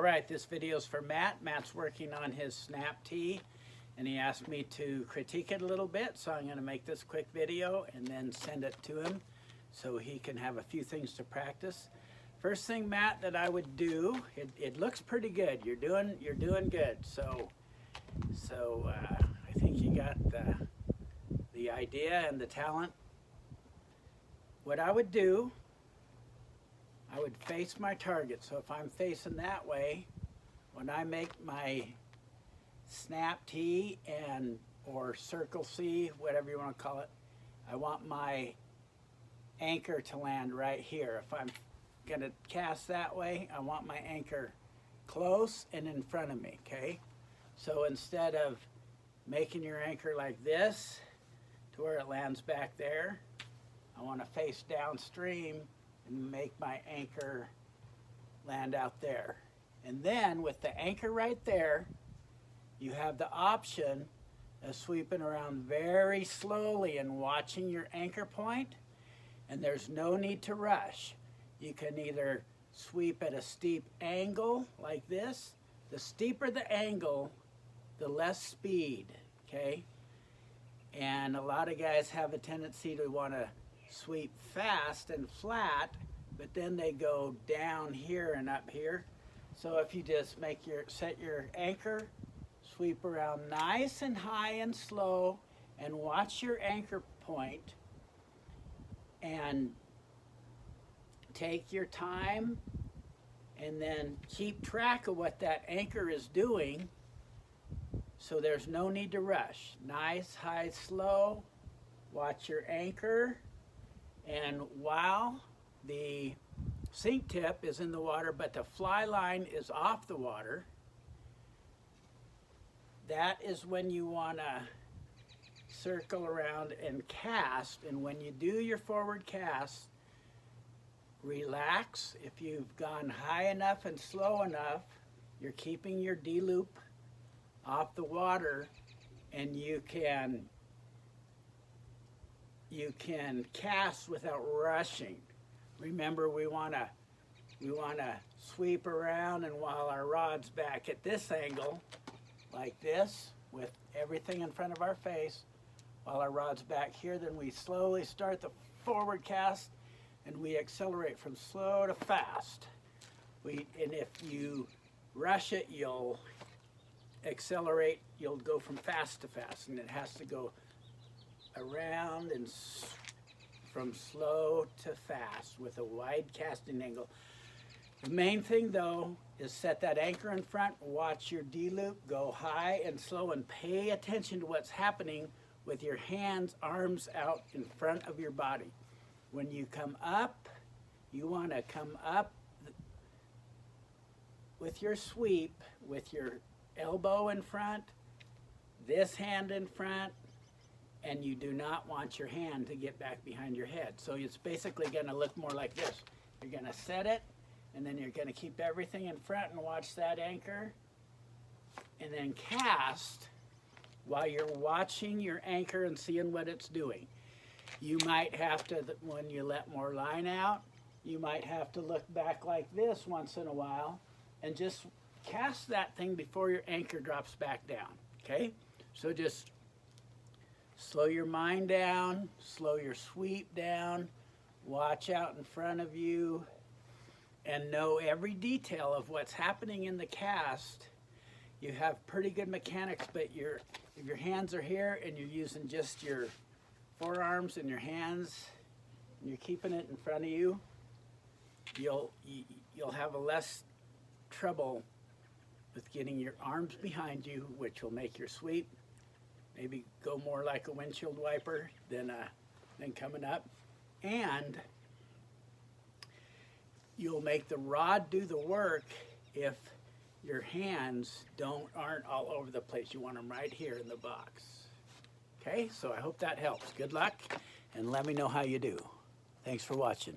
All right, this video is for Matt. Matt's working on his snap tee, and he asked me to critique it a little bit, so I'm going to make this quick video and then send it to him so he can have a few things to practice. First thing, Matt, that I would do, it looks pretty good. You're doing good. So I think you got the idea and the talent. What I would do, I would face my target. So if I'm facing that way, when I make my snap T or circle C, whatever you want to call it, I want my anchor to land right here. If I'm going to cast that way, I want my anchor close and in front of me, okay? So instead of making your anchor like this to where it lands back there, I want to face downstream and make my anchor land out there. And then with the anchor right there, you have the option of sweeping around very slowly and watching your anchor point, and there's no need to rush. You can either sweep at a steep angle like this. The steeper the angle, the less speed, okay? And a lot of guys have a tendency to want to sweep fast and flat, but then they go down here and up here. So if you just set your anchor, sweep around nice and high and slow, and watch your anchor point, and take your time, and then keep track of what that anchor is doing, so there's no need to rush. Nice, high, slow, watch your anchor, and while the sink tip is in the water but the fly line is off the water, that is when you want to circle around and cast. And when you do your forward cast, relax. If you've gone high enough and slow enough, you're keeping your D loop off the water, and you can cast without rushing. Remember, we want to sweep around, and while our rod's back at this angle, like this, with everything in front of our face, while our rod's back here, then we slowly start the forward cast, and we accelerate from slow to fast. And if you rush it, you'll accelerate, you'll go from fast to fast, and it has to go around and from slow to fast with a wide casting angle. The main thing though is set that anchor in front, watch your D loop, go high and slow, and pay attention to what's happening with your hands, arms out in front of your body. When you come up, you want to come up with your sweep, with your elbow in front, this hand in front, and you do not want your hand to get back behind your head. So it's basically going to look more like this. You're going to set it, and then you're going to keep everything in front and watch that anchor, and then cast while you're watching your anchor and seeing what it's doing. You might have to, when you let more line out, you might have to look back like this once in a while and just cast that thing before your anchor drops back down, okay? So just slow your mind down, slow your sweep down, watch out in front of you, and know every detail of what's happening in the cast. You have pretty good mechanics, but if your hands are here and you're using just your forearms and your hands, and you're keeping it in front of you, you'll have a less trouble with getting your arms behind you, which will make your sweep maybe go more like a windshield wiper than coming up. And you'll make the rod do the work if your hands aren't all over the place. You want them right here in the box. Okay, so I hope that helps. Good luck, and let me know how you do. Thanks for watching.